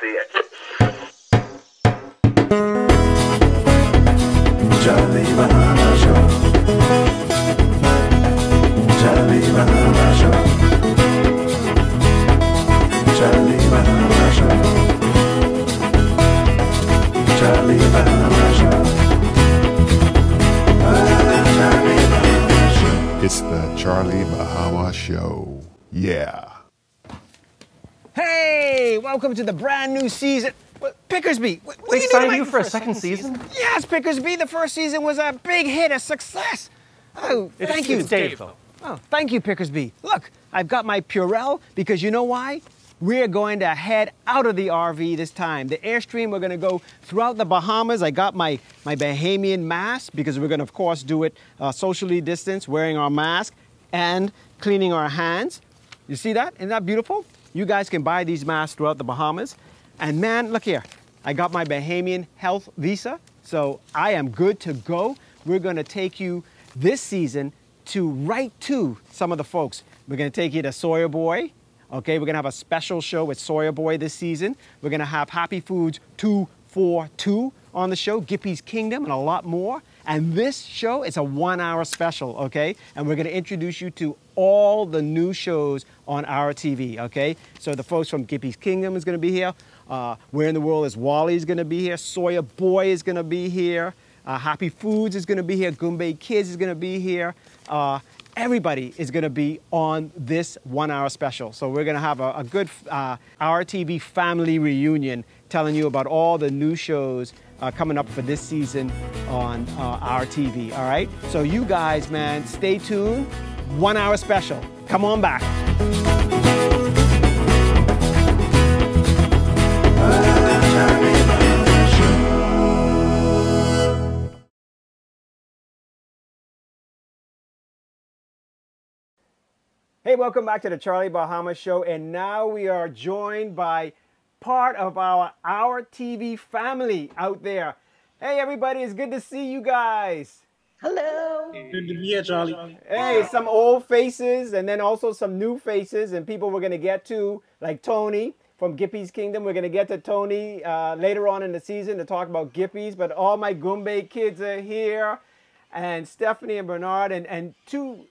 see it. Charlie Bahama Show. Charlie Bahama Show. Charlie Bahama Show. Charlie Bahama Show. Charlie Bahama Show. It's the Charlie Bahama Show. Yeah. Hey, welcome to the brand new season. Pickersby, what They are you signed doing you for a second season? Yes, Pickersby, the first season was a big hit, a success. Oh, thank you. It's Dave, though. Oh, thank you, Pickersby. Look, I've got my Purell because you know why? We're going to head out of the RV this time. The Airstream, we're going to go throughout the Bahamas. I got my Bahamian mask because we're going to, of course, do it socially distanced, wearing our mask and cleaning our hands. You see that? Isn't that beautiful? You guys can buy these masks throughout the Bahamas. And man, look here. I got my Bahamian health visa, so I am good to go. We're going to take you this season right to some of the folks. We're going to take you to Sawyer Boy. Okay, we're going to have a special show with Sawyer Boy this season. We're going to have Happy Foods 242 on the show, Gippy's Kingdom, and a lot more. And this show is a 1-hour special, okay? And we're going to introduce you to all the new shows on OurTV, okay? So the folks from Gippy's Kingdom is going to be here. Where in the World is Wally is going to be here. Sawyer Boy is going to be here. Happy Foods is going to be here. Goombay Kids is going to be here. Everybody is going to be on this 1-hour special. So we're going to have a good OurTV family reunion telling you about all the new shows coming up for this season on OurTV, all right? So you guys, man, stay tuned. 1-hour special. Come on back. Hey, welcome back to the Charlie Bahama Show, and now we are joined by part of our OurTV family out there. Hey, everybody, it's good to see you guys. Hello. Good to be here, Charlie. Hey, some old faces and then also some new faces and people we're going to get to, like Tony from Gippy's Kingdom. We're going to get to Tony later on in the season to talk about Gippy's, but all my Goombay kids are here, and Stephanie and Bernard, and two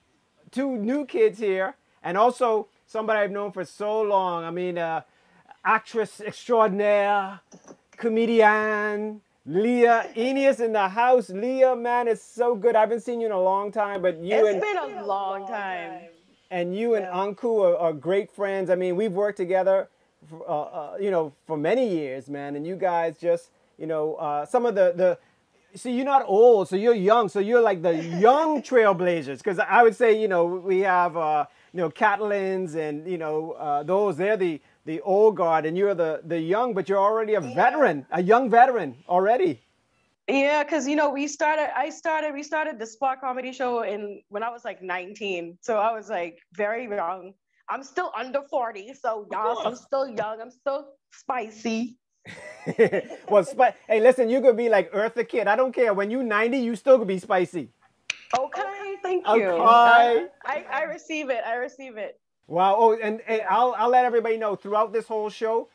new kids here. And also somebody I've known for so long. I mean, actress extraordinaire, comedian, Leah. Eneas in the house. Leah, man, it's so good. I haven't seen you in a long time, but It's been a long time. And you and Anku are great friends. I mean, we've worked together, you know, for many years, man. And you guys just, you know, some of the so you're not old, so you're young. So you're like the young trailblazers. Because I would say, you know, we have, you know, Catalans and, you know, those, they're the old guard. And you're the young, but you're already a veteran, a young veteran already. Yeah, because, you know, we started the Spot Comedy Show when I was like 19. So I was like very young. I'm still under 40. So y'all, I'm still young. I'm still spicy. Well, hey, listen, you could be like Earthbeat Kid. I don't care. When you're 90, you still could be spicy. Okay, thank you. Okay. I receive it. I receive it. Wow. Oh, and I'll let everybody know throughout this whole show,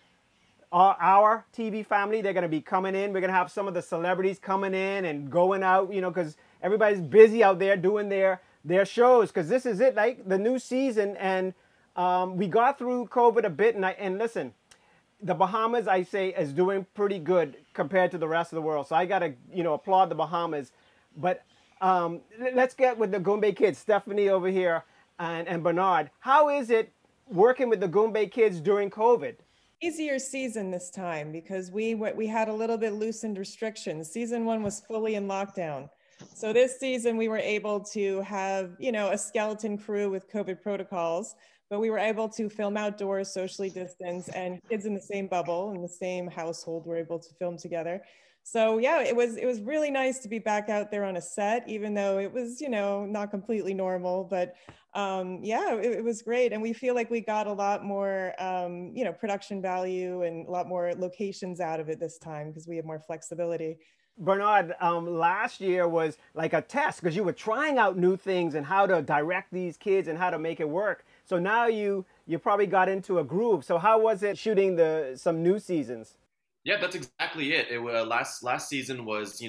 our TV family, they're going to be coming in. We're going to have some of the celebrities coming in and going out, you know, because everybody's busy out there doing their shows, because this is it, like the new season. And we got through COVID a bit. And listen, the Bahamas, I say, is doing pretty good compared to the rest of the world. So I got to, you know, applaud the Bahamas. But let's get with the Goombay kids, Stephanie over here and Bernard. How is it working with the Goombay kids during COVID? Easier season this time because we had a little bit loosened restrictions. Season 1 was fully in lockdown. So this season we were able to have, you know, a skeleton crew with COVID protocols, but we were able to film outdoors, socially distanced, and kids in the same bubble, in the same household were able to film together. So yeah, it was really nice to be back out there on a set, even though it was, you know, not completely normal, but yeah, it was great. And we feel like we got a lot more, you know, production value and a lot more locations out of it this time because we have more flexibility. Bernard, last year was like a test because you were trying out new things and how to direct these kids and how to make it work. So now you you probably got into a groove. So how was it shooting some new seasons? Yeah, that's exactly it. Last season was,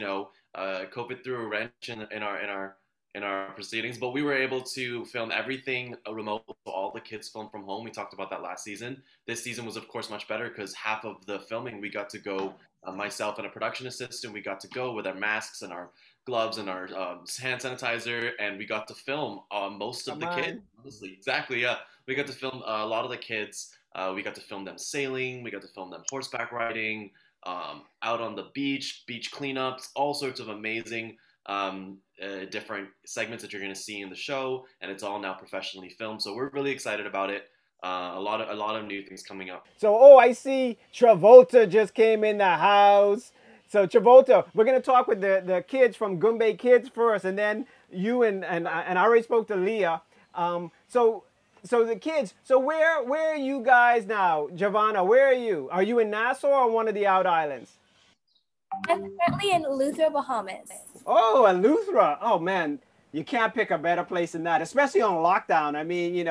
COVID threw a wrench in our proceedings, but we were able to film everything remote. So all the kids filmed from home. We talked about that last season. This season was, of course, much better because half of the filming we got to go. Myself and a production assistant, we got to go with our masks and our gloves and our hand sanitizer, and we got to film most of the kids. Honestly, exactly, yeah. We got to film a lot of the kids. We got to film them sailing. We got to film them horseback riding, out on the beach cleanups, all sorts of amazing different segments that you're going to see in the show, and it's all now professionally filmed. So we're really excited about it. A lot of new things coming up. So, I see Travolta just came in the house. So Travolta, we're going to talk with the kids from Goombay Kids first, and then you and I already spoke to Leah. So the kids, so where are you guys now? Giovanna, where are you? Are you in Nassau or one of the out islands? I'm currently in Luther, Bahamas. Oh, in Luther. Oh, man, you can't pick a better place than that, especially on lockdown. I mean,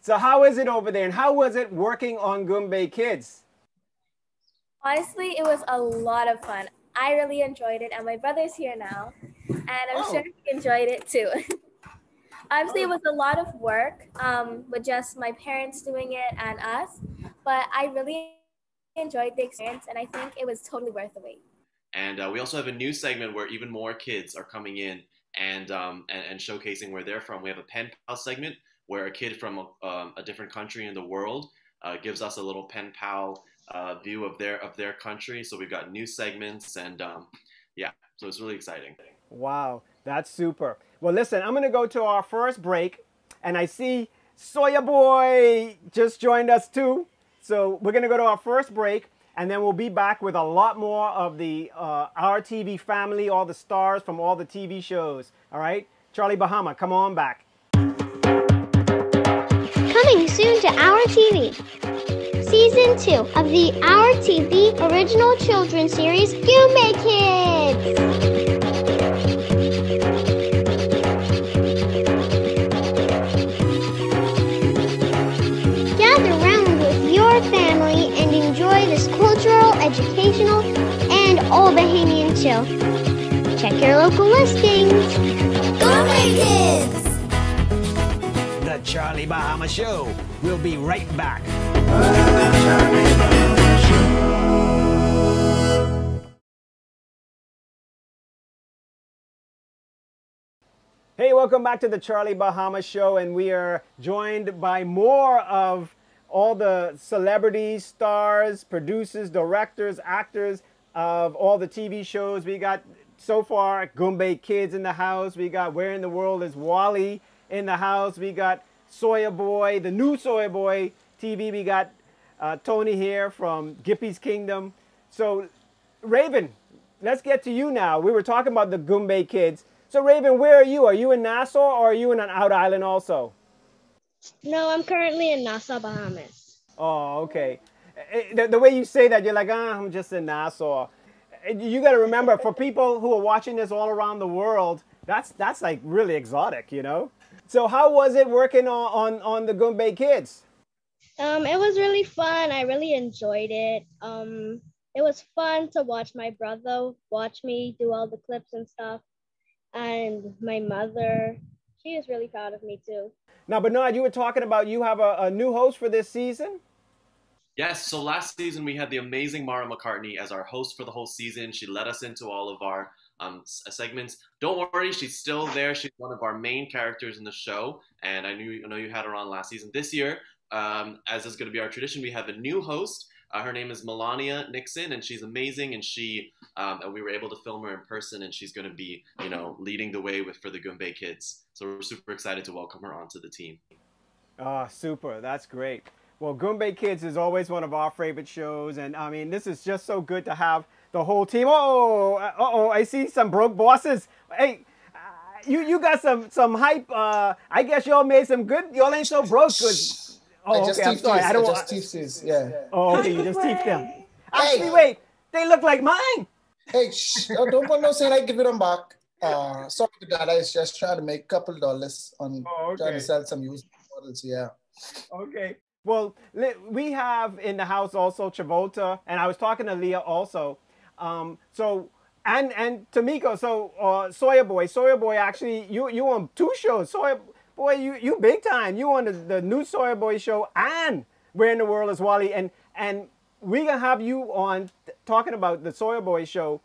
So how is it over there, and how was it working on Goombay Kids? Honestly, it was a lot of fun. I really enjoyed it, and my brother's here now, and I'm sure he enjoyed it too. Obviously, it was a lot of work with just my parents doing it and us, but I really enjoyed the experience, and I think it was totally worth the wait. And we also have a new segment where even more kids are coming in and showcasing where they're from. We have a pen pal segment where a kid from a different country in the world gives us a little pen pal view of their country. So we've got new segments, and so it's really exciting. Wow, that's super. Well, listen, I'm going to go to our first break, and I see Sawyer Boy just joined us too. So we're going to go to our first break, and then we'll be back with a lot more of the Our TV family, all the stars from all the TV shows. All right, Charlie Bahama, come on back. Coming soon to Our TV. Season 2 of the Our TV Original Children's Series, Goombay Kids! Gather round with your family and enjoy this cultural, educational, and all Bahamian show. Check your local listings. Goombay Kids! The Charlie Bahama Show. We'll be right back. Hey, welcome back to the Charlie Bahama Show, and we are joined by more of all the celebrities, stars, producers, directors, actors of all the TV shows. We got, so far, Goombay Kids in the house. We got Where in the World is Wally in the house. We got Sawyer Boy, the new Sawyer Boy TV. We got Tony here from Gippy's Kingdom. So, Raven, let's get to you now. We were talking about the Goombay Kids. So, Raven, where are you? Are you in Nassau or are you in an out island also? No, I'm currently in Nassau, Bahamas. Oh, okay. The way you say that, you're like, I'm just in Nassau. You got to remember, for people who are watching this all around the world, that's like really exotic, So how was it working on the Goombay Kids? It was really fun. I really enjoyed it. It was fun to watch my brother watch me do all the clips and stuff. And my mother, she is really proud of me too. Now, Bernard, you were talking about you have a new host for this season? Yes, so last season we had the amazing Mara McCartney as our host for the whole season. She led us into all of our segments. Don't worry, she's still there. She's one of our main characters in the show, and I know you had her on last season. This year, as is going to be our tradition, we have a new host. Her name is Melania Nixon, and she's amazing. And we were able to film her in person, and she's going to be, leading the way for the Goombay Kids. So we're super excited to welcome her onto the team. Oh, super! That's great. Well, Goombay Kids is always one of our favorite shows, and I mean, this is just so good to have the whole team. Oh, I see some broke bosses. Hey, you got some hype. I guess y'all made some good. Y'all ain't so broke. Oh, okay, I'm sorry. I just teeth yeah. Oh, okay, you just teeth them. Actually, wait, they look like mine. Hey, don't put no saying I give them back. Sorry to that. I was just trying to make a couple dollars on trying to sell some used models. Yeah. Okay. Well, we have in the house also Travolta, and I was talking to Leah also. So and Tamiko. So Sawyer Boy. Actually, you on two shows. Sawyer Boy, you big time. You on the new Sawyer Boy show, and Where in the World is Wally? And we gonna have you on talking about the Sawyer Boy show.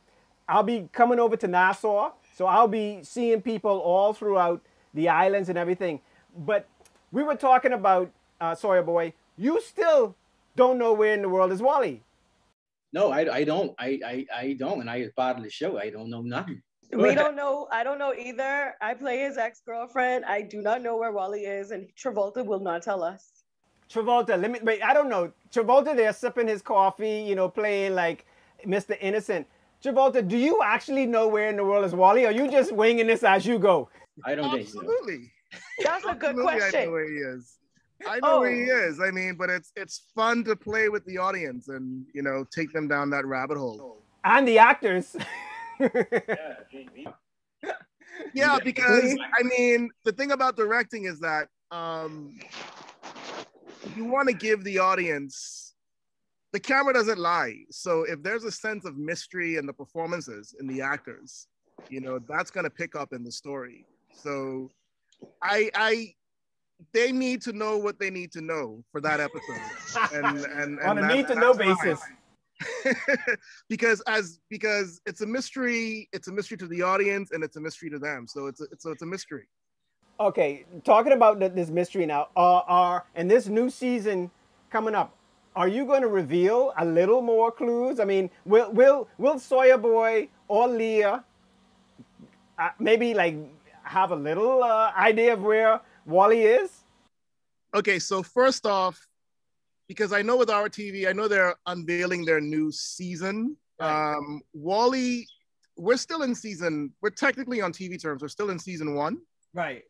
I'll be coming over to Nassau, so I'll be seeing people all throughout the islands and everything. But we were talking about Sawyer Boy. You still don't know where in the world is Wally. No, I don't. I don't. And I part of the show. I don't know nothing. We don't know. I don't know either. I play his ex-girlfriend. I do not know where Wally is, and Travolta will not tell us. Travolta, wait, I don't know. Travolta there sipping his coffee, you know, playing like Mr. Innocent. Travolta, do you actually know where in the world is Wally, or are you just winging this as you go? I don't think so. Absolutely. That's a good question. I know where he is. I know where he is. I mean, but it's fun to play with the audience and, you know, take them down that rabbit hole. And the actors. Yeah, because I mean, the thing about directing is that you want to give the audience, the camera doesn't lie. So if there's a sense of mystery in the performances in the actors, you know, that's going to pick up in the story. So they need to know what they need to know for that episode. And on a need to know basis. because it's a mystery to the audience and it's a mystery to them. So it's a mystery. Okay, talking about this mystery now, and this new season coming up, are you going to reveal a little more clues? I mean, will Sawyer Boy or Leah maybe like have a little idea of where Wally is? Okay, so first off, because I know with OurTV, I know they're unveiling their new season. Right. Wally, we're technically on TV terms, we're still in season 1. Right.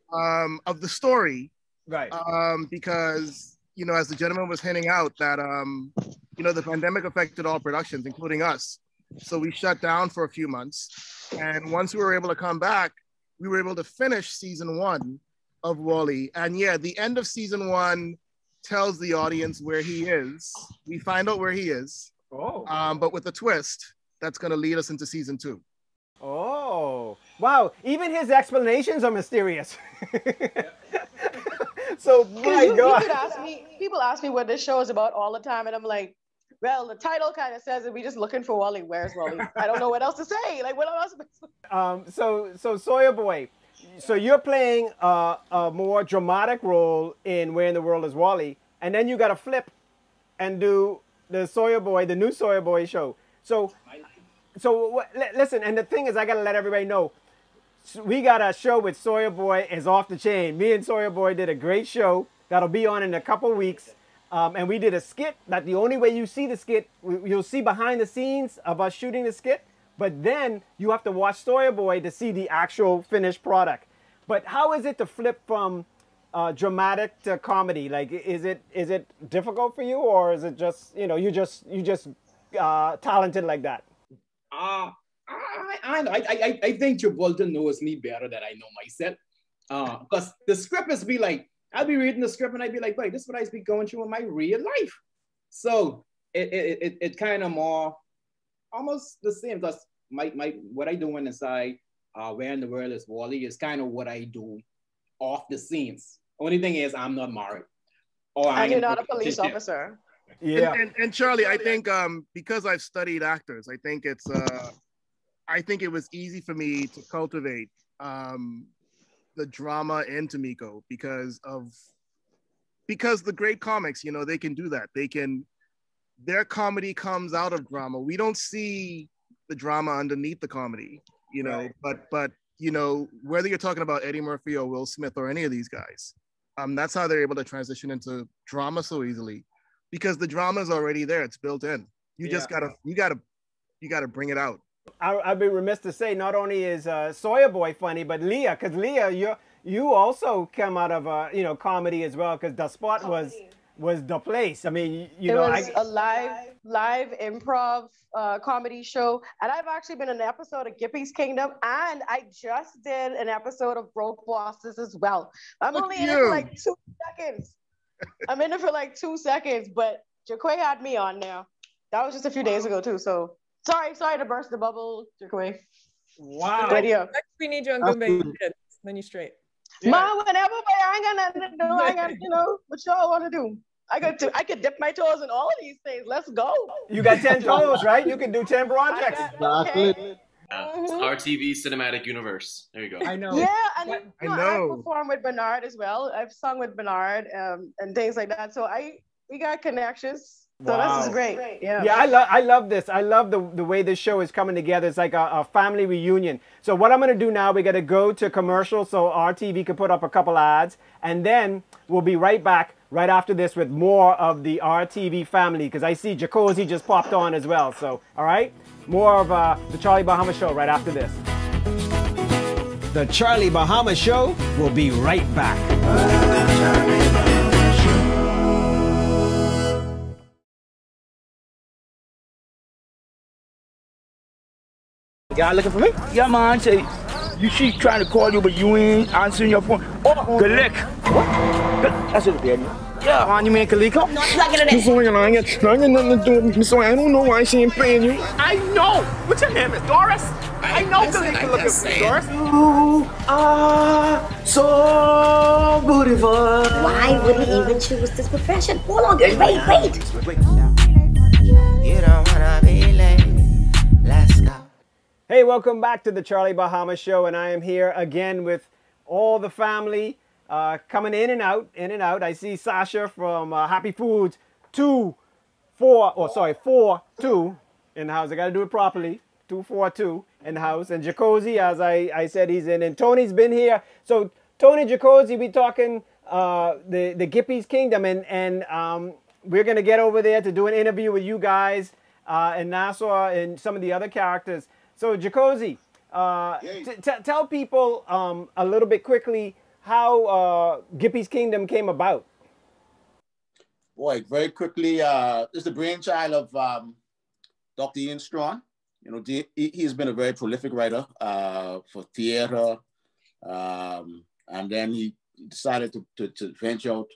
Of the story. Right. Because, you know, as the gentleman was hinting out that, you know, the pandemic affected all productions, including us. So we shut down for a few months. And once we were able to come back, we were able to finish season 1 of Wally. And yeah, the end of season 1 tells the audience where he is. We find out where he is. Oh. But with a twist, that's going to lead us into season 2. Oh, wow. Even his explanations are mysterious. So, my God. People ask me what this show is about all the time. And I'm like, well, the title kind of says that we're just looking for Wally. Where's Wally? I don't know what else to say. Like, what else? So Sawyer Boy, so you're playing a more dramatic role in Where in the World is Wally, and then you got to flip and do the Sawyer Boy, the new Sawyer Boy show. So listen, and the thing is, I got to let everybody know, we got a show with Sawyer Boy is off the chain. Me and Sawyer Boy did a great show that'll be on in a couple weeks. And we did a skit that the only way you see the skit, you'll see behind the scenes of us shooting the skit, but then you have to watch Sawyer Boy to see the actual finished product. But how is it to flip from dramatic to comedy? Like, is it difficult for you, or is it just, you know, you just talented like that? I think Travolta knows me better than I know myself. Because the script is be like, I'll be reading the script and I'd be like, wait, this is what I be going through in my real life. So it kind of more almost the same, because what I do inside Where in the World is Wally is kind of what I do off the scenes. Only thing is I'm not married. And you're not a police officer. Yeah. And Charlie, I think because I've studied actors, I think it was easy for me to cultivate the drama in Tamiko because the great comics, you know, they can do that. Their comedy comes out of drama. We don't see the drama underneath the comedy, you know, right. but you know, whether you're talking about Eddie Murphy or Will Smith or any of these guys, that's how they're able to transition into drama so easily, because the drama is already there. It's built in. You just gotta bring it out. I'd be remiss to say not only is Sawyer Boy funny, but Leah, because Leah, you also come out of comedy as well, because The Spot was the place. I mean, it was a live improv comedy show, and I've actually been in an episode of Gippy's Kingdom, and I just did an episode of Broke Bosses as well. I'm only in it for like 2 seconds. I'm in it for like 2 seconds, but Jaquay had me on there. That was just a few days ago too. So sorry to burst the bubble, Jaquay. Wow. But yeah. Next we need you on Goombay Kids. Then you straight. Yeah. Ma, whenever, but I ain't got nothing to do. I got, what y'all want to do? I could dip my toes in all of these things. Let's go. You got 10 toes, right? You can do 10 projects. Okay. It's RTV Cinematic Universe. There you go. I know. Yeah, and I know. I perform with Bernard as well. I've sung with Bernard and things like that. So we got connections. So this is great. Yeah. Yeah, I love this. I love the way this show is coming together. It's like a family reunion. So what I'm going to do now, we got to go to commercial so RTV can put up a couple ads. And then we'll be right back right after this with more of the RTV family, because I see Jacozy just popped on as well. So, all right, more of the Charlie Bahama Show right after this. The Charlie Bahama Show will be right back. Y'all looking for me? Yeah, man. Say, she trying to call you, but you ain't answering your phone. Oh, Kalik. What? That's what it is. Yeah, man, you mean Kaliko? Not plugging it in. Miss Oyan, I ain't nothing to do with Miss Oyan. I don't know why she ain't paying you. I know. What's your name? Is Doris? I know Kaliko looking for you, Doris. You are so beautiful. Why would he even choose this profession? Hold on, girl. Wait. You don't wanna be late. Let's go. Hey, welcome back to the Charlie Bahama Show, and I am here again with all the family coming in and out. I see Sasha from Happy Foods 4-2 in the house. I got to do it properly. 242 in the house. And Jacozy, as I said, he's in. And Tony's been here. So Tony, Jacozy, we talking the Gippy's Kingdom, and we're going to get over there to do an interview with you guys and Nassau and some of the other characters. So, Jacozy, tell people a little bit quickly how Gippy's Kingdom came about. Boy, very quickly, this is the brainchild of Dr. Ian Strawn. He's been a very prolific writer for theater, and then he decided to venture out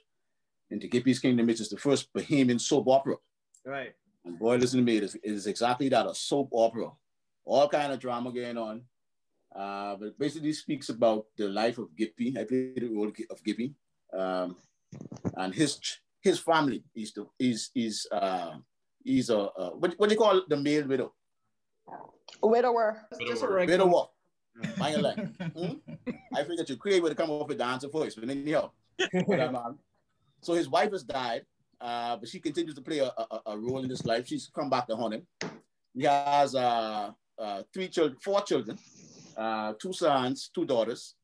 into Gippy's Kingdom, which is the first Bahamian soap opera. Right. And boy, listen to me, it is exactly that, a soap opera. All kind of drama going on, but basically speaks about the life of Gippy. I played the role of Gippy, and his family. He's a what do you call the male widow? Widower. Widower. Mind your line. I figured you create would come up with the answer first, but anyhow. So his wife has died, but she continues to play a role in his life. She's come back to haunt him. He has 4 children, 2 sons, 2 daughters.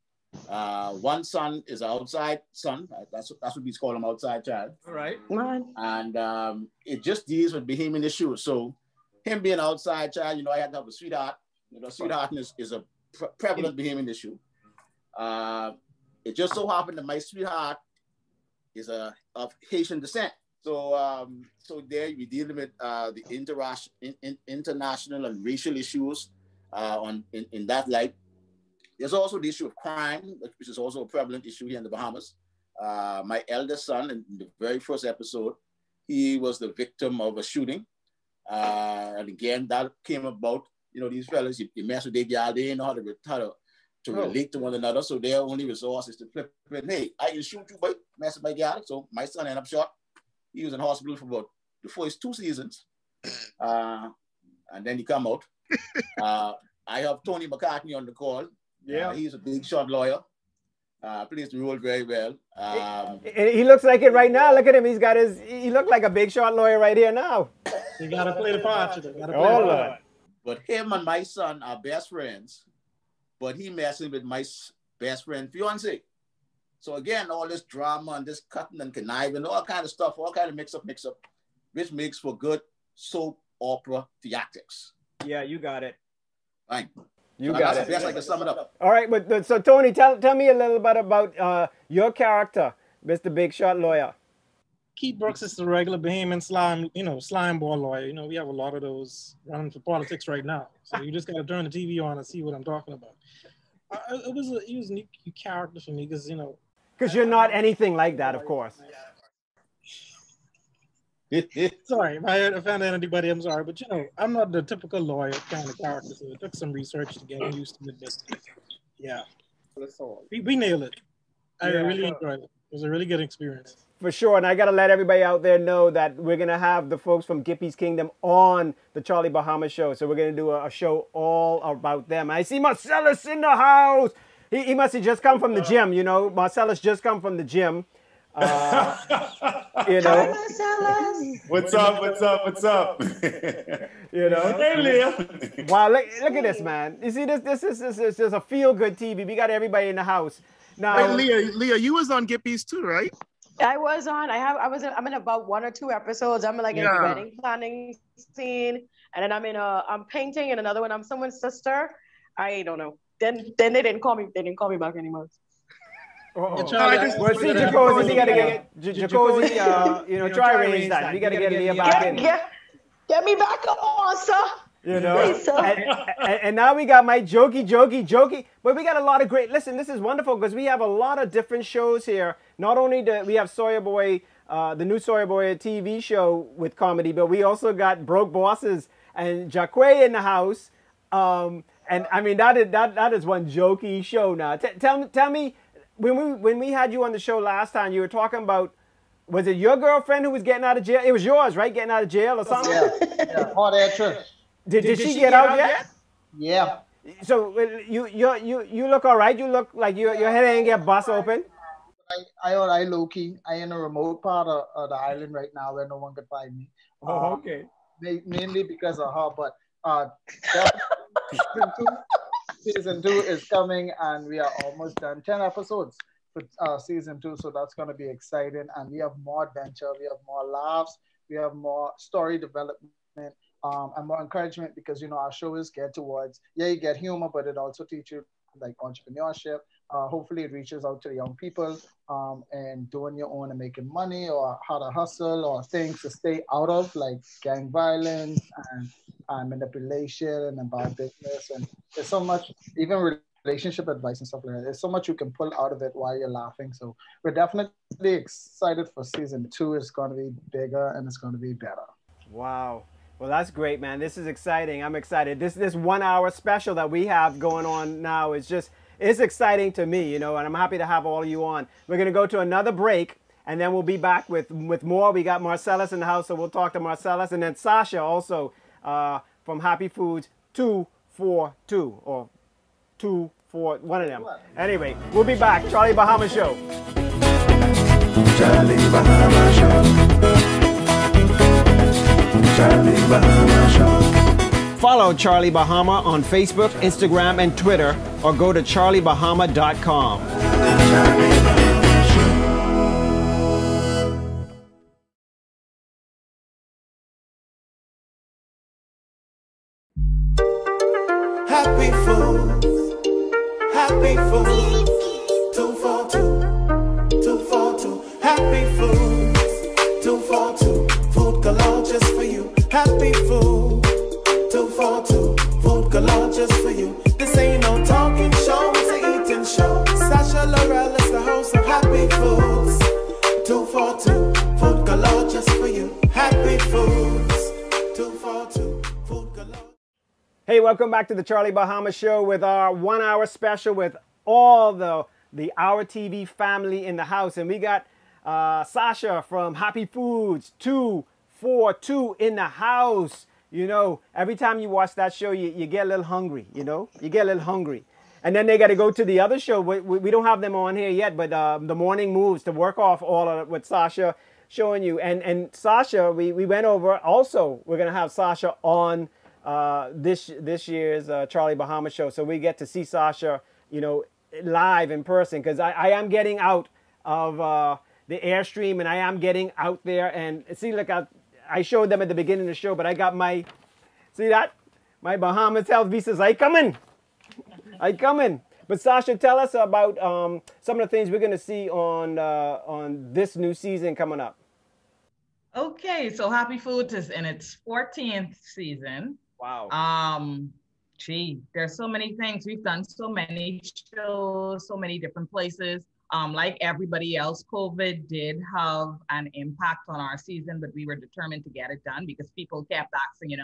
One son is an outside son. That's what we call him, outside child. All right. And it just deals with Bahamian issues. So him being an outside child, I had to have a sweetheart. Sweetheartness is a prevalent Bahamian issue. It just so happened that my sweetheart is of Haitian descent. So there we deal with the international and racial issues in that light. There's also the issue of crime, which is also a prevalent issue here in the Bahamas. My eldest son, in the very first episode, he was the victim of a shooting. And again, that came about, these fellas, you mess with their gal, they ain't know how to relate to one another. So their only resource is to flip it. Hey, I can shoot you, but mess with my gal. So my son ended up shot. He was in hospital for about the first 2 seasons. And then he come out. I have Tony McCartney on the call. Yeah. He's a big shot lawyer. Plays the role very well. He looks like it right now. Look at him. He looked like a big shot lawyer right here now. You got to play the part. But him and my son are best friends. But he messing with my best friend fiance. So again, all this drama and this cutting and conniving, all kind of stuff, all kind of mix up, which makes for good soap opera theatrics. Yeah, you got it. Fine. You got it. That's like to sum it up. All right, but so Tony, tell me a little bit about your character, Mr. Big Shot Lawyer. Keith Brooks is the regular Bahamian slime ball lawyer. We have a lot of those running for politics right now. So you just got to turn the TV on and see what I'm talking about. It was a unique character for me because, Because you're not anything like that, of course. Sorry, if I offended anybody, I'm sorry. But you know, I'm not the typical lawyer kind of character, so it took some research to get used to it. But yeah, That's all. we nailed it. I Yeah, really enjoyed it. It was a really good experience. For sure, and I got to let everybody out there know that we're going to have the folks from Gippy's Kingdom on the Charlie Bahama Show. So we're going to do a show all about them. I see Marcellus in the house. He must have just come from the gym, you know. Marcellus just come from the gym. You know. What's up? What's up? What's up? You know. Hey, Leah. Wow, look at this, man. You see, this is a feel-good TV. We got everybody in the house. Now, hey, Leah, you was on Gippy's too, right? I was on. I'm in about 1 or 2 episodes. I'm like in a wedding planning scene, and then I'm painting, and another one I'm someone's sister. I don't know. Then they didn't call me. They didn't call me back anymore. Well, see, Jacozy, we gotta get Jacozy. You know, try arrange that. We gotta get Leah back in. Get me back on, sir. You know, and now we got my jokey. But we got a lot of great. Listen, this is wonderful because we have a lot of different shows here. Not only do we have Sawyer Boy, the new Sawyer Boy TV show with comedy, but we also got Broke Bosses and Jacque in the house. And I mean that is one jokey show now. Tell me when we had you on the show last time, you were talking about. Was it your girlfriend who was getting out of jail? It was yours, right? Getting out of jail or something? Yeah. Hot air Trish. Did she get out yet? Yeah. So you look all right. You look like your head ain't get bust open. I low key. I in a remote part of the island right now where no one could find me. Oh, okay. Mainly because of her, but season 2 is coming, and we are almost done. 10 episodes for season 2, so that's going to be exciting. And we have more adventure, we have more laughs, we have more story development, and more encouragement, because you know our show is geared towards, you get humor, but it also teaches you like entrepreneurship. Hopefully it reaches out to the young people and doing your own and making money, or how to hustle, or things to stay out of, like gang violence and manipulation and bad business. And there's so much, even relationship advice and stuff like that. There's so much you can pull out of it while you're laughing. So we're definitely excited for season 2. It's going to be bigger and it's going to be better. Wow. Well, that's great, man. This is exciting. I'm excited. This 1 hour special that we have going on now is just, it's exciting to me, you know, and I'm happy to have all of you on. We're going to go to another break, and then we'll be back with more. We got Marcellus in the house, so we'll talk to Marcellus, and then Sasha also from Happy Foods 242 or 24, one of them. Anyway, we'll be back. Charlie Bahama Show. Charlie Bahama Show. Charlie Bahama Show. Follow Charlie Bahama on Facebook, Instagram, and Twitter, or go to charliebahama.com. Happy Foods, Happy Foods, 242, 242, Happy Foods, 242, food galore just for you. Happy Foods, 242, food galore just for you. This ain't no talking show, it's an eating show. Sasha Laurel is the host of Happy Foods, 242, food galore just for you. Happy Foods, 242, food galore. Hey, welcome back to the Charlie Bahama Show with our 1 hour special with all the OurTV family in the house. And we got Sasha from Happy Foods 242 in the house. You know, every time you watch that show, you get a little hungry, you know? You get a little hungry. And then they got to go to the other show. We don't have them on here yet, but the morning moves to work off all of it with Sasha showing you. And Sasha, we went over. Also, we're going to have Sasha on this year's Charlie Bahama Show, so we get to see Sasha, you know, live in person, because I am getting out of the Airstream, and I am getting out there. And see, look, I showed them at the beginning of the show, but I got my, see that? My Bahamas health visas. I coming. But Sasha, tell us about some of the things we're going to see on this new season coming up. Okay, so Happy Foods is in its 14th season. Wow. Gee, there's so many things. We've done so many shows, so many different places. Like everybody else, COVID did have an impact on our season, but we were determined to get it done because people kept asking,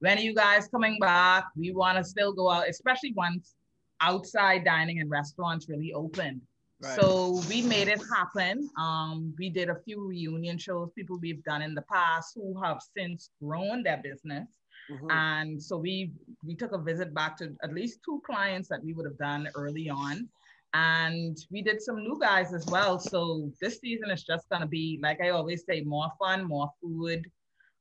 when are you guys coming back? We want to still go out, especially once outside dining and restaurants really opened. Right. So we made it happen. We did a few reunion shows, people we've done in the past who have since grown their business. Mm-hmm. And so we took a visit back to at least 2 clients that we would have done early on. And we did some new guys as well. So this season is just going to be, like I always say, more fun, more food,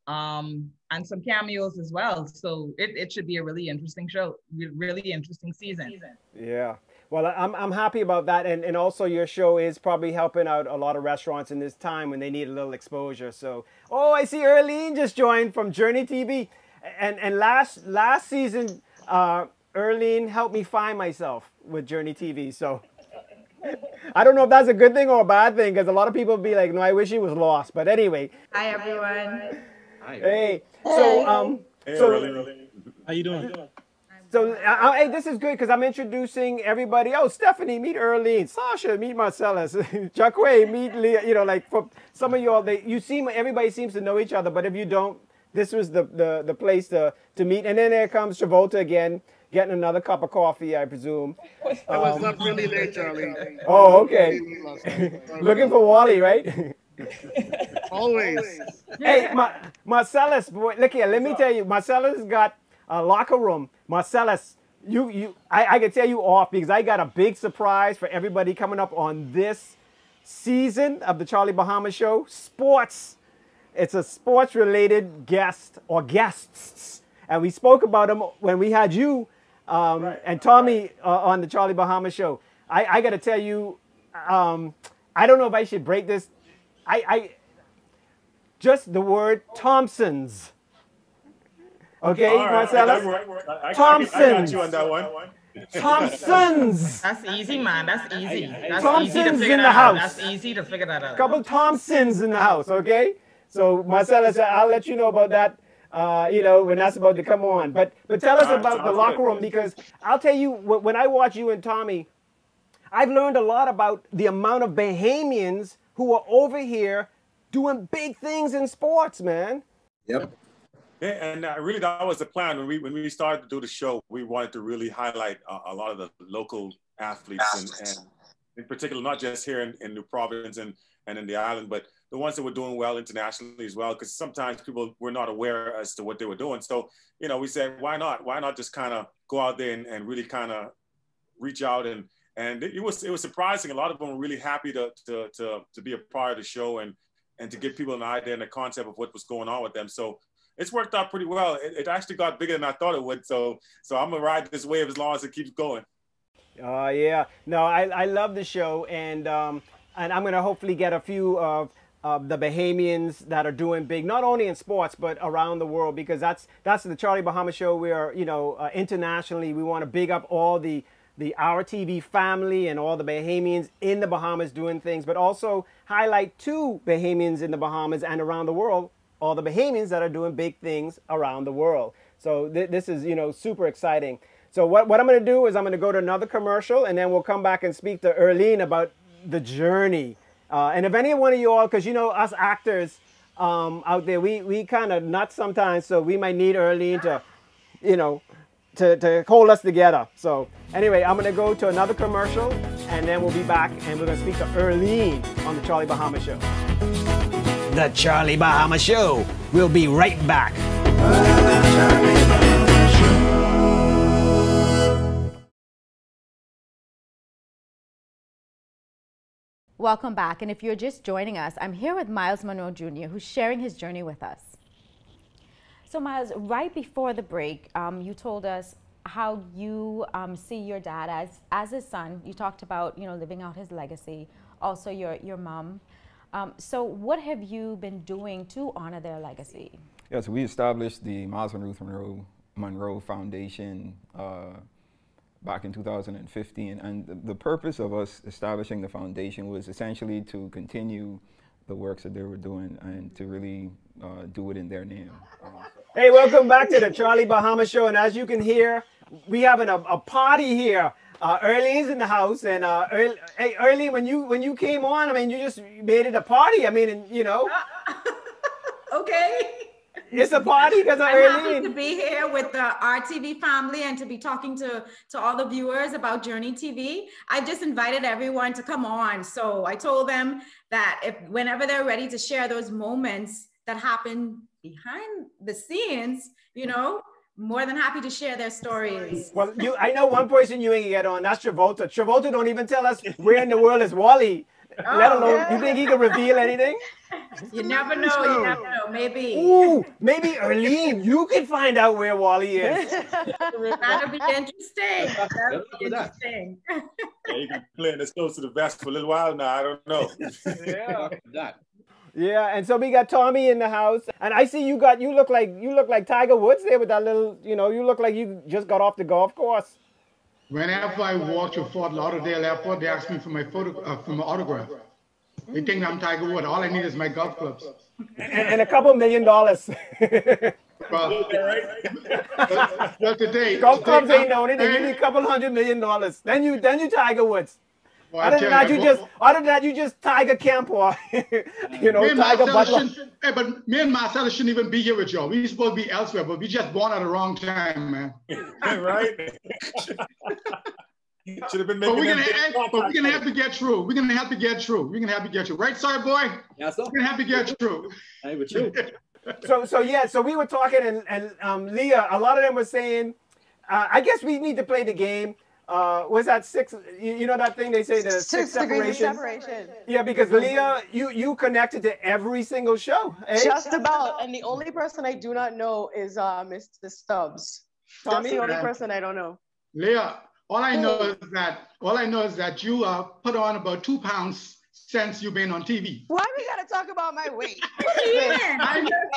and some cameos as well. So it should be a really interesting show, really interesting season. Yeah. Well, I'm happy about that. And also your show is probably helping out a lot of restaurants in this time when they need a little exposure. So, oh, I see Earlene just joined from Journey TV. And last season, Earlene helped me find myself with Journey TV. So I don't know if that's a good thing or a bad thing, because a lot of people be like, no, I wish he was lost. But anyway. Hi, everyone. Hi. Hey. So, hey, Earlene. How you doing? So, hey, this is good because I'm introducing everybody. Oh, Stephanie, meet Earlene. Sasha, meet Marcellus. Jacque, meet Leah. Like for some of y'all, everybody seems to know each other, but if you don't, this was the place to meet. And then there comes Travolta again, getting another cup of coffee, I presume. I was up really late, Charlie. Oh, okay. Looking for Wally, right? Always. Hey, Marcellus, boy, look here. Let me tell you, Marcellus got a locker room. Marcellus, I can tell you off because I got a big surprise for everybody coming up on this season of the Charlie Bahama Show. Sports. It's a sports-related guest or guests, and we spoke about them when we had you and Tommy on the Charlie Bahama Show. I got to tell you, I don't know if I should break this. Just the word Thompsons. Okay, right, Marcellus? Thompsons. I got you on that one. Thompsons. That's easy, man. That's easy. That's Thompsons easy to figure in the that house. out. That's easy to figure that out. Couple Thompsons in the house, okay? So Marcellus, I'll let you know about that, when that's about to come on. But tell us about the locker room, because I'll tell you, when I watch you and Tommy, I've learned a lot about the amount of Bahamians who are over here doing big things in sports, man. Yep. Yeah, and really that was the plan. When we started to do the show, we wanted to really highlight a lot of the local athletes, and in particular, not just here in New Providence and in the island, but the ones that were doing well internationally as well, because sometimes people were not aware as to what they were doing. So, we said, why not? Why not just kind of go out there and really kind of reach out, and it was surprising. A lot of them were really happy to be a part of the show and to give people an idea and a concept of what was going on with them. So it's worked out pretty well. It actually got bigger than I thought it would. So I'm gonna ride this wave as long as it keeps going. Yeah. No, I love the show, and I'm gonna hopefully get a few of the Bahamians that are doing big, not only in sports but around the world, because that's the Charlie Bahama Show. We are, internationally, we want to big up all the OurTV family and all the Bahamians in the Bahamas doing things, but also highlight 2 Bahamians in the Bahamas and around the world, all the Bahamians that are doing big things around the world. So this is, super exciting. So what I'm going to do is I'm going to go to another commercial, and then we'll come back and speak to Earlene about the journey. And if any one of you all, because us actors out there, we kind of nuts sometimes, so we might need Earlene to, to hold us together. So anyway, I'm going to go to another commercial, and then we'll be back, and we're going to speak to Earlene on the Charlie Bahama Show. The Charlie Bahama Show. We'll be right back. Welcome back, and if you're just joining us, I'm here with Miles Monroe Jr., who's sharing his journey with us. So Miles, right before the break, you told us how you see your dad as his son. You talked about, living out his legacy, also your mom. So what have you been doing to honor their legacy? Yes, we established the Miles and Ruth Monroe Foundation back in 2015, and the purpose of us establishing the foundation was essentially to continue the works that they were doing and to really do it in their name. Hey, welcome back to the Charlie Bahama Show, and as you can hear, we having a party here. Earlene's in the house, and hey, Earlene, when you came on, I mean, you just made it a party. I mean, and, you know. Okay. It's a party because of I'm Earlene. happy to be here with the RTV family and to be talking to all the viewers about Journey TV. I just invited everyone to come on. So I told them that whenever they're ready to share those moments that happen behind the scenes, you know, more than happy to share their stories. Well, I know one person you ain't get on. That's Travolta. Travolta don't even tell us where in the world is Wally. Let alone, you think he can reveal anything? You never know. You never know. Maybe. Ooh, maybe Earlene, you can find out where Wally is. That'll be interesting. That'll be interesting. Yeah, you can play this close to the vest for a little while now. I don't know. Yeah. Yeah, and so we got Tommy in the house, and I see you look like Tiger Woods there with that little, you know, you look like you just got off the golf course. Whenever I walk to Fort Lauderdale Airport, they ask me for my for my autograph. They think I'm Tiger Woods. All I need is my golf clubs. And a couple $1 million. Well, today, golf clubs ain't no anything. You need a couple $100 million. Then you Tiger Woods. Well, other than that, you just Tiger Camp or you know, Tiger Butler. Hey, but me and Marcella shouldn't even be here with y'all. We supposed to be elsewhere, but we just born at the wrong time, man. Right? Should have been making. But we're gonna have to get through. We're gonna have to get through. We're gonna have to get through. Right, sorry, boy? Yes, sir. We're gonna have to get through. Hey, with you. So we were talking, and Leah, a lot of them were saying, I guess we need to play the game. Was that 6? You know that thing they say, the 6 degrees separation? separation. Yeah, because Leah, you connected to every single show. Eh? Just about, and the only person I do not know is Mr. Stubbs. That's the only person I don't know. Leah, all I know is that you put on about 2 pounds since you've been on TV. Why we gotta talk about my weight?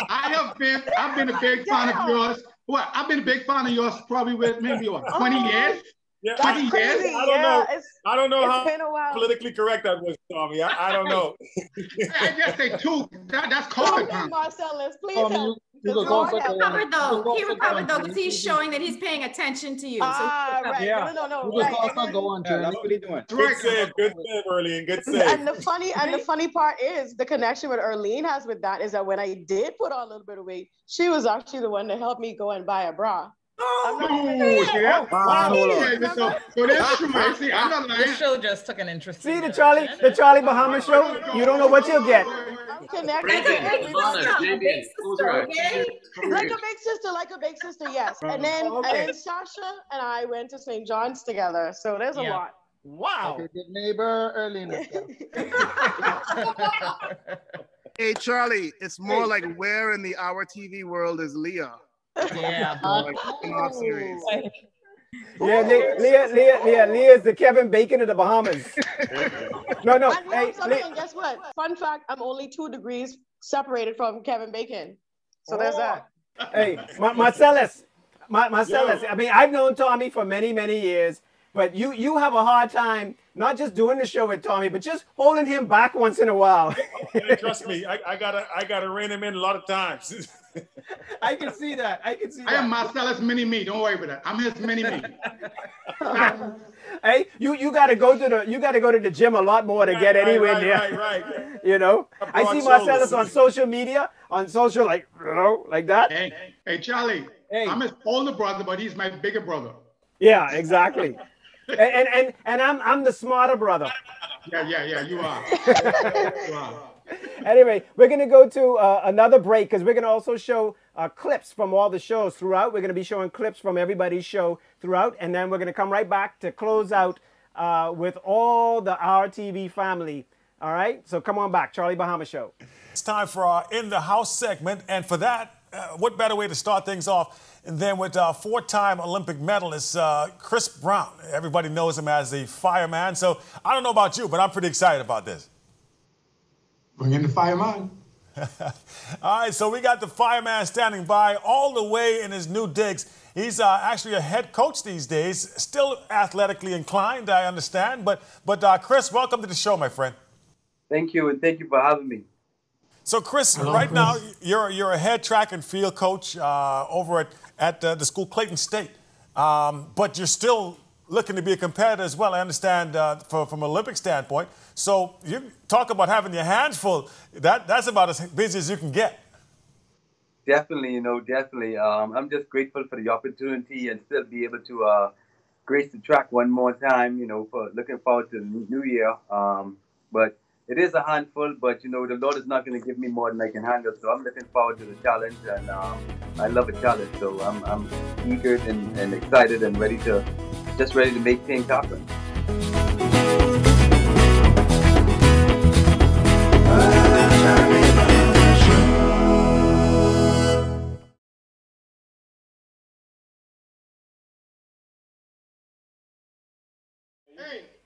I've been a big fan of yours. What? I've been a big fan of yours probably with maybe what, 20 years? Yeah, 20 years? I don't know how politically correct that was, Tommy. I don't know. I just say 2. That's COVID. Marcellus, please help. He recovered though, because he's showing that he's paying attention to you. Right. Yeah. No. Right. That's what he's doing. Good save, Earlene. Good save. And the funny part is the connection with Earlene has with that is that when I did put on a little bit of weight, she was actually the one that helped me go and buy a bra. So that's true. See, I'm not lying. The show just took an interest. See the Charlie Bahama show. You don't know what you'll get. I'm connected. Like a big sister, yes. And then Sasha and I went to St. John's together. So there's a lot. Wow. Good neighbor, Earlene. Hey Charlie, it's more like where in the Our TV world is Leah? Yeah, like spin-off series. Yeah, Leah is the Kevin Bacon of the Bahamas. No. Hey, guess what? Fun fact: I'm only 2 degrees separated from Kevin Bacon. So there's that. Hey, Marcellus. I mean, I've known Tommy for many, many years, but you have a hard time not just doing the show with Tommy, but just holding him back once in a while. Trust me, I gotta rein him in a lot of times. I can see that. I am Marcellus mini-me. Don't worry about that. I'm his mini-me. Hey, you gotta go to the gym a lot more to get anywhere near. Right. You know, I see Marcellus on social media, like that. Hey, Charlie. Hey. I'm his older brother, but he's my bigger brother. Yeah, exactly. and I'm the smarter brother. Yeah, you are. You are. Anyway, we're going to go to another break because we're going to also show clips from all the shows throughout. We're going to be showing clips from everybody's show throughout, and then we're going to come right back to close out with all the OurTV family. All right? So come on back. Charlie Bahama Show. It's time for our In the House segment, and for that, what better way to start things off than with 4-time Olympic medalist Chris Brown. Everybody knows him as the fireman. So I don't know about you, but I'm pretty excited about this. Bring in the fireman. All right, so we got the fireman standing by all the way in his new digs. He's actually a head coach these days, still athletically inclined, I understand. But Chris, welcome to the show, my friend. Thank you, and thank you for having me. So, Chris, right now you're a head track and field coach over at the school Clayton State. but you're still looking to be a competitor as well. I understand from an Olympic standpoint. So you talk about having your hands full. That's about as busy as you can get. Definitely, definitely. I'm just grateful for the opportunity and still be able to grace the track one more time, for looking forward to the new year. But it is a handful, but, the Lord is not going to give me more than I can handle. So I'm looking forward to the challenge, and I love a challenge. So I'm eager and excited and ready to make things happen.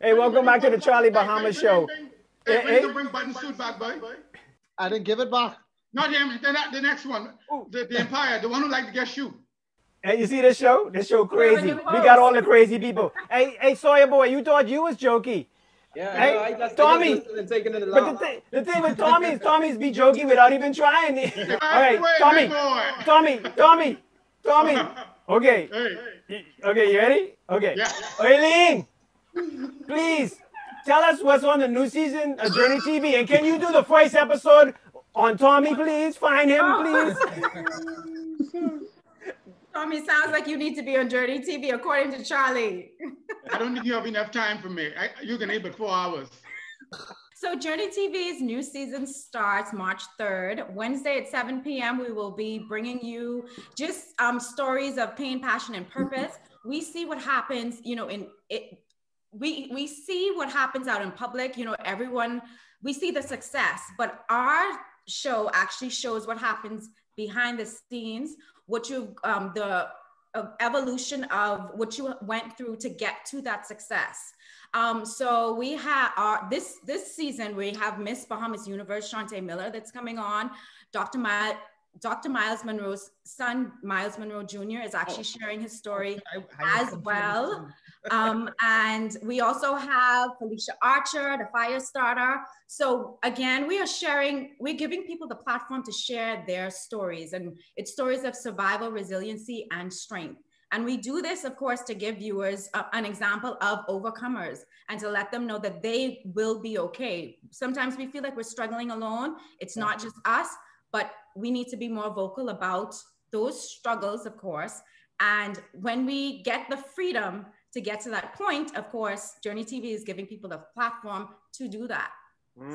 Hey, welcome back to the Charlie Bahama Show. Hey, when you bring button suit back, boy? I didn't give it back. Not him, the next one. The Empire, the one who like to get shoot. Hey, you see this show? This show crazy. We got all the crazy people. Hey, Sawyer boy, you thought you was jokey. Yeah, hey, no, I just Tommy. Taking it but the thing with Tommy is Tommy's be jokey without even trying. All right, Tommy. Okay. Okay, you ready? Okay. Yeah. Eileen, please tell us what's on the new season of Journey TV, and can you do the first episode on Tommy, please? Find him, please. Tommy, sounds like you need to be on Journey TV, according to Charlie. I don't think you have enough time for me. You can eat but 4 hours. So Journey TV's new season starts March 3rd. Wednesday at 7 p.m. we will be bringing you just stories of pain, passion, and purpose. We see what happens, we see what happens out in public, everyone, we see the success, but our show actually shows what happens behind the scenes, what you the evolution of what you went through to get to that success. So we have this season we have Miss Bahamas Universe Shantae Miller that's coming on. Dr. Miles Monroe's son, Miles Monroe Jr., is actually sharing his story as well. And we also have Felicia Archer, the fire starter. So again, we're giving people the platform to share their stories, and it's stories of survival, resiliency, and strength. And we do this, of course, to give viewers an example of overcomers and to let them know that they will be okay. Sometimes we feel like we're struggling alone. It's not just us, but we need to be more vocal about those struggles, of course. And when we get the freedom to get to that point, of course, Journey TV is giving people the platform to do that.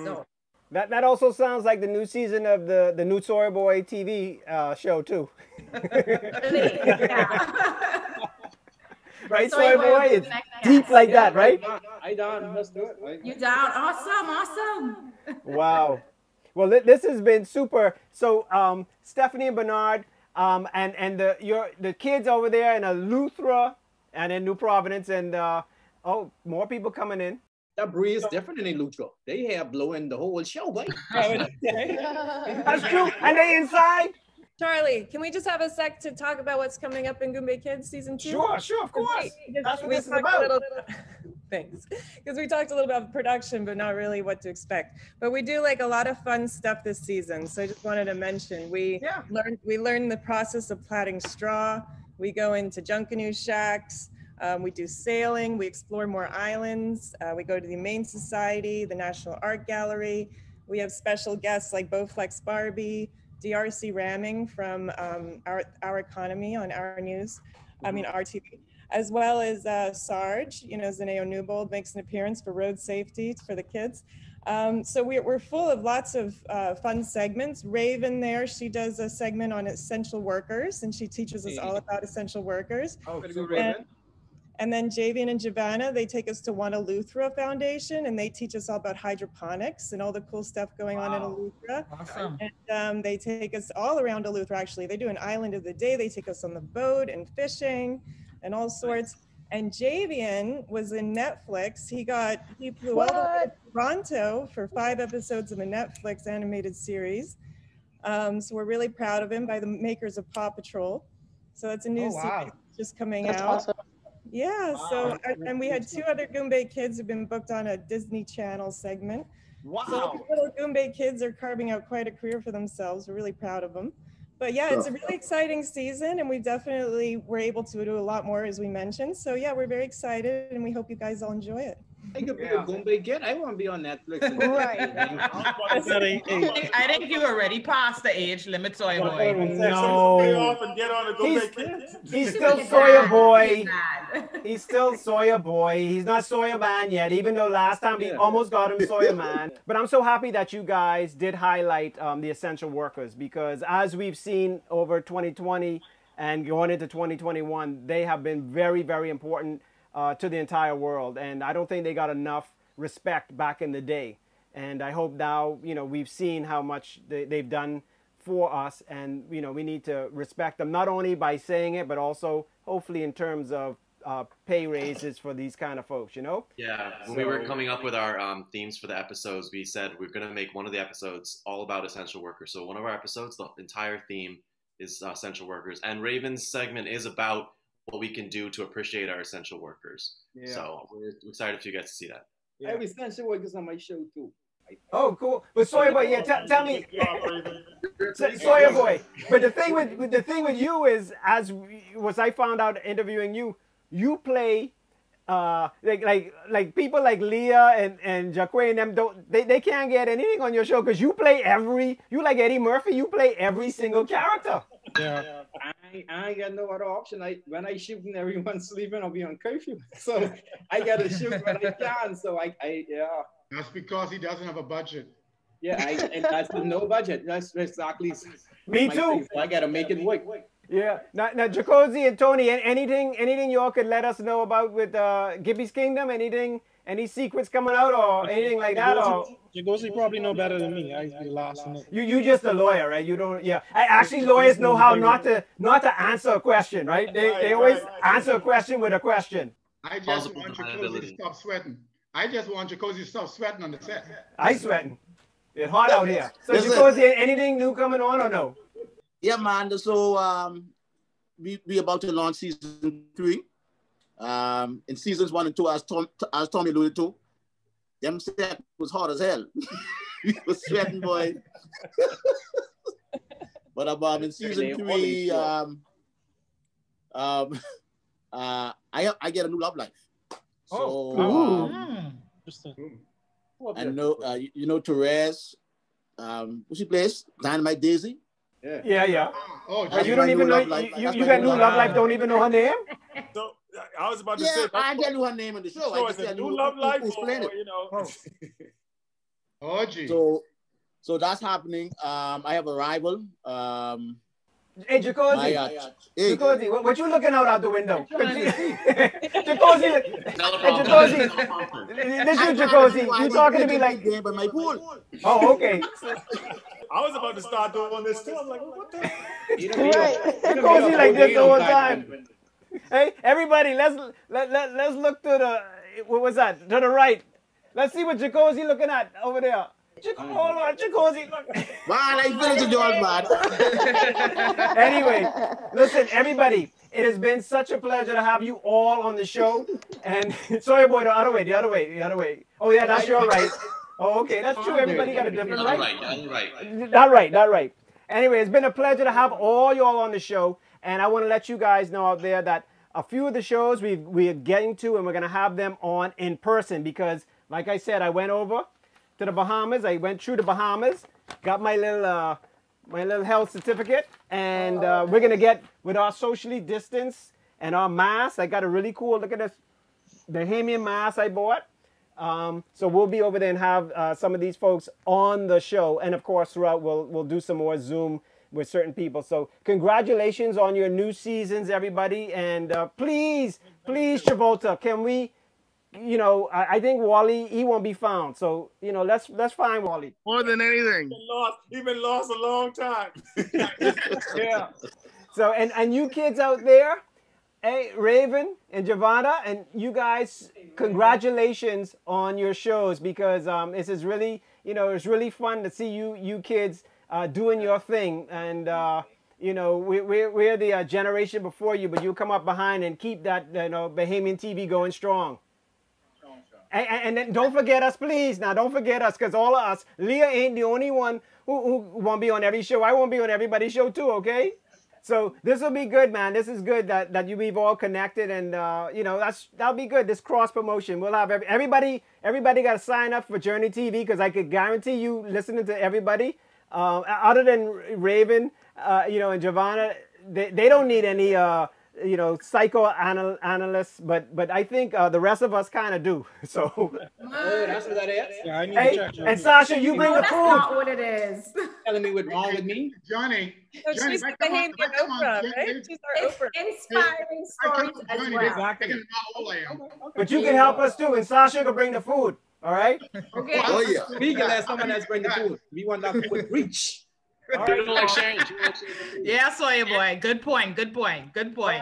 So that also sounds like the new season of the new Sawyer Boy TV show too. Really? Yeah. Right, Sawyer Boy? It's deep like that, right? I down. Let's do it. Right? You down? Awesome. Wow. Well, this has been super. So, Stephanie and Bernard, and the kids over there in Eleuthera and in New Providence, and more people coming in. That breeze is different in Eleuthera. They have blowing the whole show, right? That's true. And they inside. Charlie, can we just have a sec to talk about what's coming up in Goombay Kids season 2? Sure, of course. That's what this is about. Thanks. Because we talked a little about production, but not really what to expect. But we do like a lot of fun stuff this season. So I just wanted to mention, we learned the process of plaiting straw. We go into Junkanoo shacks. We do sailing. We explore more islands. We go to the Humane Society, the National Art Gallery. We have special guests like Bowflex Barbie, DRC Ramming from Our Economy on Our News, OurTV, as well as Sarge, Zaneo Newbold makes an appearance for road safety for the kids. So we're full of lots of fun segments. Raven there, she does a segment on essential workers, and she teaches us all about essential workers. Oh, good, Raven. And then Javian and Giovanna, they take us to One Eleuthera Foundation, and they teach us all about hydroponics and all the cool stuff going on in Eleuthera. Awesome. And they take us all around Eleuthera, actually. They do an island of the day. They take us on the boat and fishing and all sorts. And Javian was in Netflix. He flew all the way to Toronto for 5 episodes of a Netflix animated series. So we're really proud of him, by the makers of Paw Patrol. So that's a new series just coming out. Awesome. Yeah, so, and we had 2 other Goombay kids who've been booked on a Disney Channel segment. Wow. So little Goombay kids are carving out quite a career for themselves. We're really proud of them. But yeah, it's a really exciting season, and we definitely were able to do a lot more, as we mentioned. So yeah, we're very excited, and we hope you guys all enjoy it. I could be a Goombay kid. I want to be on Netflix. Right. I think you already passed the age limit, Soya Boy. No. Get on a Goombay kid. He's still Soya Boy. He's still Soya Boy. He's not Soya Man yet, even though last time we almost got him Soya Man. But I'm so happy that you guys did highlight the essential workers, because as we've seen over 2020 and going into 2021, they have been very, very important to the entire world. And I don't think they got enough respect back in the day. And I hope now, you know, we've seen how much they've done for us, and, you know, we need to respect them, not only by saying it, but also hopefully in terms of pay raises for these kind of folks, you know? Yeah, when we were coming up with our themes for the episodes, we said we're going to make one of the episodes all about essential workers. So one of our episodes, the entire theme is essential workers. And Raven's segment is about what we can do to appreciate our essential workers. Yeah. So we're excited if you get to see that. I have essential workers on my show too. Oh, cool. But Soya Boy, yeah, tell me, Soya Boy. But the thing with you is, I found out interviewing you, you play like people like Leah and Jaquay and them they can't get anything on your show because you play you like Eddie Murphy, you play every single character. Yeah. I ain't got no other option. When I shoot and everyone's sleeping, I'll be on curfew. So I gotta shoot when I can. So yeah. That's because he doesn't have a budget. Yeah, and that's with no budget. That's exactly me too. Thing. So I gotta make it work. Yeah. Now Jacozy and Tony, anything y'all could let us know about with Gibby's Kingdom? Any secrets coming out or anything like that? Jacozy probably know better than me. I be lost in it. You just a lawyer, right? You don't. Yeah. Actually, lawyers know how not to answer a question, right? They always answer a question with a question. I just want Jacozy to stop sweating. I just want Jacozy to stop sweating on the set. I sweating. It's hot out here. So Jacozy, anything new coming on or no? Yeah, man. So we about to launch season 3. In seasons 1 and 2, as Tommy alluded to, them set was hot as hell. We was sweating, boy. But in season 3, I get a new love life. So I know you know Therese. What's she plays? Dynamite Daisy. Yeah. Oh, you don't even know. You got new love life. Don't even know her name. So I was about to say. I tell you her name in the show. I just tell you love life. You know. Oh, gee. So that's happening. I have a rival. Hey, Jacozy. Jacozy, what you looking out the window? Jacozy. This is Jacozy. You talking to me like game by my pool. Oh, okay. I was about to start doing this too. I'm like, what the? Jacozy like this the whole time. Hey, everybody, let's look to the what was that? To the right. Let's see what Jacozy looking at over there. Hold on, Jacozy. Man, I finished the job, man. Anyway, listen, everybody. It has been such a pleasure to have you all on the show. And Soya Boy, the other way. Oh yeah, that's your right. Oh, okay, that's true. Everybody got a different right. Not right. Anyway, it's been a pleasure to have all y'all on the show. And I want to let you guys know out there that a few of the shows we are getting to, and we're going to have them on in person because, like I said, I went over to the Bahamas. I went through the Bahamas, got my little health certificate, and we're going to get with our socially distanced and our masks. I got a really cool, look at this, Bahamian mask I bought. So we'll be over there and have some of these folks on the show. And of course, throughout, we'll do some more Zoom with certain people. So congratulations on your new seasons, everybody. And please, Travolta, can we, you know, I think Wally, he won't be found. So, you know, let's find Wally. More than anything. He's been lost a long time. Yeah. So, and you kids out there, hey, Raven and Javada, and you guys, congratulations on your shows because this is really, you know, it's really fun to see you kids doing your thing. And, you know, we're the generation before you, but you come up behind and keep that, you know, Bahamian TV going strong. And then don't forget us, please. Now, don't forget us, because all of us, Leah ain't the only one who won't be on every show. I won't be on everybody's show too, okay? So this will be good, man. This is good that we've all connected, and you know, that'll be good. This cross promotion, we'll have everybody got to sign up for Journey TV, because I could guarantee you, listening to everybody, other than Raven, you know, and Giovanna, they don't need any you know, psychoanalysts, but I think the rest of us kind of do. So. Oh, that's what that is. Yeah, I need Hey, to check. and Sasha, you bring the That's food. not what it is. Telling me what's wrong with me? Johnny, So Johnny, she's if I the come on- Bahamian if I come on- Oprah, yeah, right? yeah, She's our It's Oprah. inspiring stories as Johnny, well. exactly. Thinking how old I am. But you can help us too, and Sasha can bring the food. All right? Okay. Oh yeah. We can let someone else bring the food. We want that food reach. You don't like sharing. Yeah, Sawyer boy. Good point. Good point. Good point.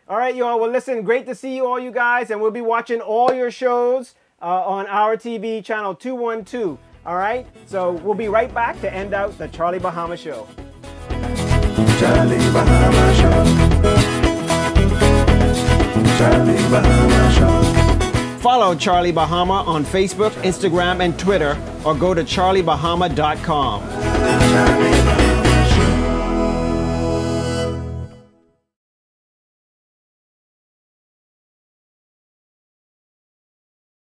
All right, y'all. Well, listen, great to see you all, you guys, and we'll be watching all your shows on our TV channel 212. All right? So we'll be right back to end out the Charlie Bahama Show. Charlie Bahama Show. Charlie Bahama Show. Follow Charlie Bahama on Facebook, Instagram, and Twitter, or go to charliebahama.com.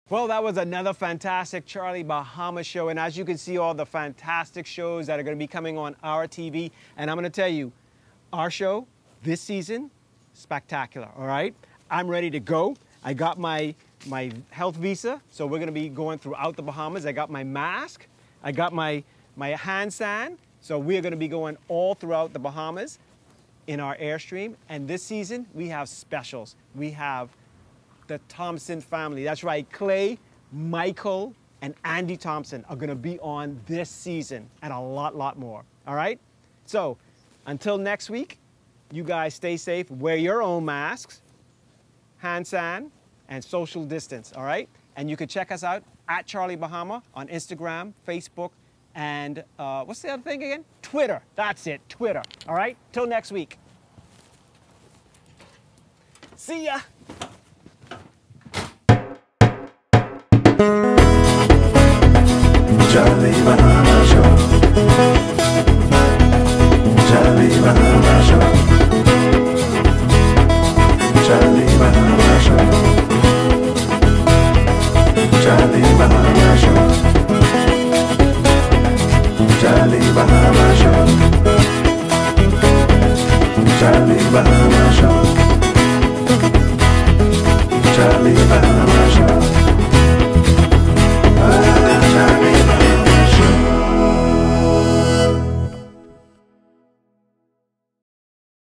Well, that was another fantastic Charlie Bahama show, and as you can see, all the fantastic shows that are going to be coming on our TV, and I'm going to tell you, our show this season, spectacular, all right? I'm ready to go. I got my health visa, so we're going to be going throughout the Bahamas. I got my mask. I got my hand sand, so we're going to be going all throughout the Bahamas in our Airstream, and this season, we have specials. We have the Thompson family. That's right, Clay, Michael, and Andy Thompson are gonna be on this season, and a lot more, all right? So, until next week, you guys stay safe, wear your own masks, hand sand, and social distance, all right? And you can check us out at Charlie Bahama on Instagram, Facebook, and what's the other thing again? Twitter, that's it, Twitter, all right? Till next week. See ya. Charlie Bahama Show. Charlie Bahama Show. Charlie Bahama Show. Charlie Bahama.